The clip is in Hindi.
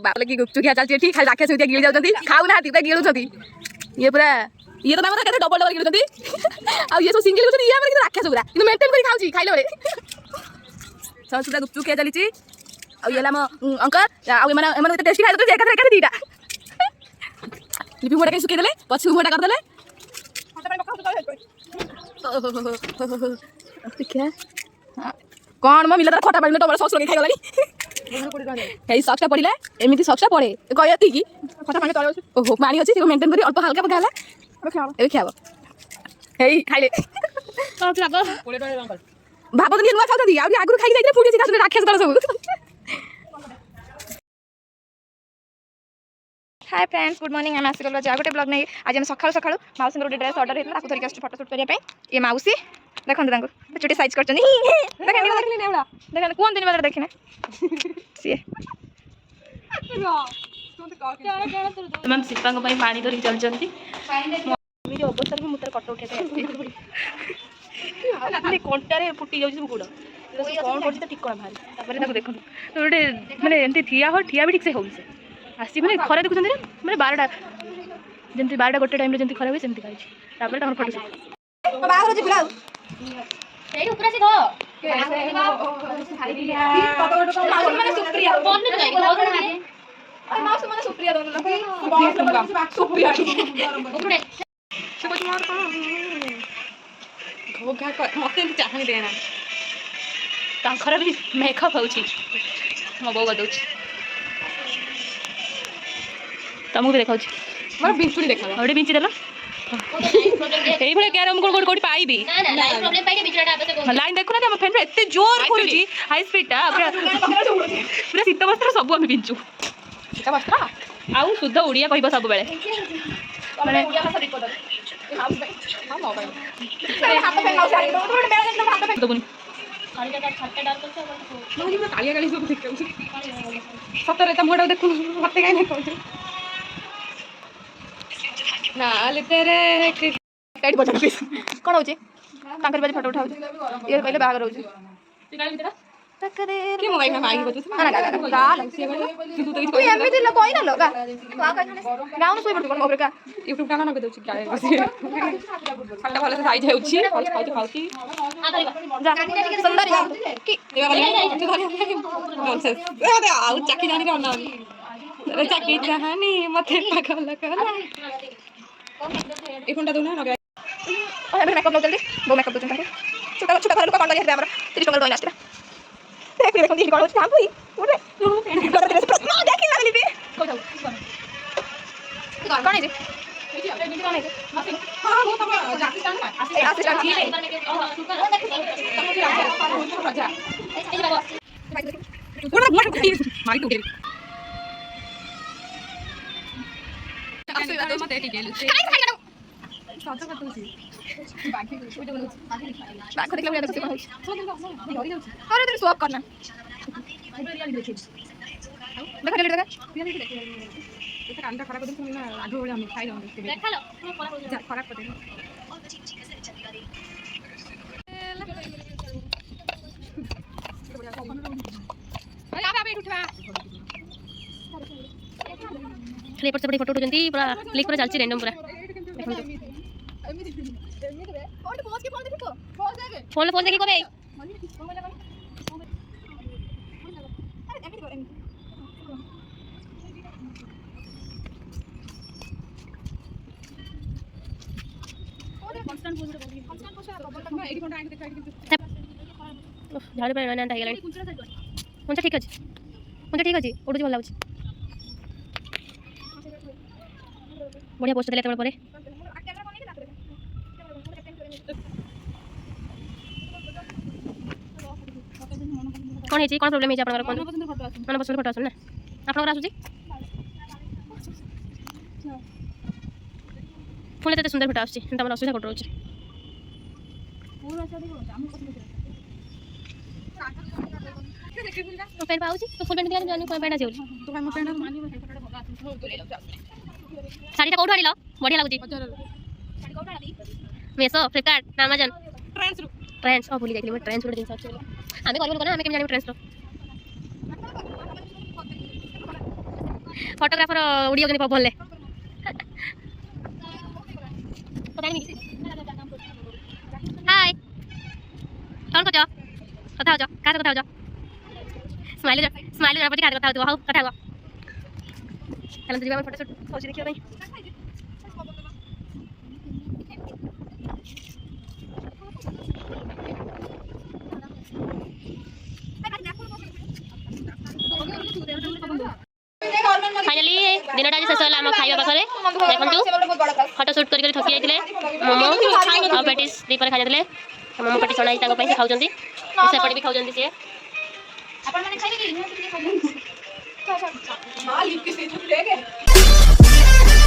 बाप लगी गुपचुप खिया चलती ठीक खाली राखे सुइया गिळ जाउछंती खाउ ना हाथी गिळुछंती ये पूरा ये तो हमरा केते डबल डबल गिळुछंती आ ये सब सिंगल गिळुछंती ये हमरा राखे सुरा किंतु मेंटेन करी खाउची खाइले बळे सब सुरा गुपचुप खिया चलीची आ ये ला म अंकल आ एमन एमन टेस्टी खाइ तो एका एका दीटा लिपि मोटा के सुके देले पछु मोटा कर देले क्या कौन म मिला खटा पानी टमाटर सॉस लगे खाइ गलानी हेई सॉक्सटा पड़िला एमिति सॉक्सटा पड़े कहयती कि खटा पानी तळे ओहो पानी अछि से मेंटेन करी अल्प हल्का पकाला ए खाबो हेई खाइले सॉक्स लागो 20 टका अंकल भाबो तो नुआ खाउथि आ आगु खाइ जाइते फुटी सिका राखे तळ सब हाय फ्रेंड्स गुड मॉर्निंग हम आसिकल जा गोटे ब्लॉग नहीं आज हम सखाळु सखाळु माउसी गोटे ड्रेस ऑर्डर हेतला ताकु धरिक आस्ट फोटो शूट करिया पे ये माउसी देखन तांको छोटी साइज करछनी देखन देखली नेवला देखन कोन दिन बारे देखिना सी मैम सिपा को पानी धरिक चल जंती मेरी अवस्था में मुतर कट उठे थे कंटारे फुटी जाउछ गुड़ कौन कर ठीक कौन भारी देखो गोटे माने एमती ठिया हो ठिया भी ठीक से हो आसी मैंने खरा देखुं मैंने 12टा जमी 12टा गोटे टाइम जमी खरा हुए सेमती खाई फोटो खरा भी मेकअप हो मो बो बदौ तुमको भी देखा मोर बिंचुड़ी देखा गोटे बिंची देल यही भाई क्यारम कोड कोड पाइबी लाइन देखु ना फ्रेंड एते जोर करूची हाई स्पीड टा पूरा शीत वस्त्र सब आम बिंचु शीत वस्त्र आउ शुद्ध ओडिया कहब सब बेले माने सतरे तुम देखु मत कहीं ना तेरे टाइट बटन प्लीज कौन होची तांकर बाजे फोटो उठाउ ये पहले बागर होची गाली तेरा तकरे के मोबाइल में मांगी बतो ना ना गाल तू तो एमबी दिल कोई ना लोगा का गाउन सोई पड़तो मोबाइल का YouTube का ना के दोची गाय खाटा वाला साइज है उची खाई खाउची जा सुंदर जा की नॉनसेंस अरे आउ चाकी जानी रे ना अरे चाकी जहानी मथे पागल कला एक घंटा दो ना लगा ओए मेकअप लो जल्दी वो मेकअप दो चंदा छोटा छोटा घर लोग कौन लगे हमरा 30 टका कोइन आस्ते देख देखो दी कौन काम हुई उरे कर दे प्रश्न देख लागली बे को जाऊ कौन है जी कौन है हां वो तो असिस्टेंट है असिस्टेंट ठीक है पूरा मारी तो मत एटी गेलु साथ करतो छी बाकी ओइटा बोलु बाकी देखला बडा कुछ कहू अरे तेरे स्वैप करना देखा ले देखा ये कांडा खराब कर तुम ना आगो बडा हम खाइ जाऊ देखा लो जा खराब कर दे अरे आबे उठवा खाली एपट सेपट फोटो उठुचंती पूरा क्लिक पूरा चलची रैंडम पूरा फोन फोन देखी कबे झाड़ पे ना टाइगर कोनसा ठीक अछि उडुची भल लागुची बढ़िया पोस्ट देले तबे कौन है कौन प्रॉब्लम है आपन मन पसंद फोटो आसन ना आपन आसुची फुल एते सुंदर फोटो आसुची तमन असुविधा फोटो होची तो पेन पाउची तो फुल पेन दिया जानी कोन पेन आसी तो हम पेन साड़ी कोठो आनिलो बढ़िया लागुची साड़ी कोठो आनी मेसो फ्लिपकार्ट अमेज़न ट्रेंड्स भूली जाइली मैं ट्रेंड्स दिन सर्च आमे करबो कोना आमे केम जानि ट्रेंड्स रो फोटोग्राफर उड़ी गनी पवन ले हाय कौन को कथा हो का कथा हो स्माइली जरा पटी कथा हो कथा हो चलो तो जीवा फोटो शूट होची देखियो भाई फाइनली दिनटा आज शेष होला हम खाइबा पाखरे देखंतु फोटो शूट करी थकी जाइतिले मोमो आ पेटिस दीपर खा जातिले मोमो पेटिस छणाई ताको पई खाउजंती सेपट भी खाउजंती से अपन माने खाइले कि खाइले हां लिप के से ले गए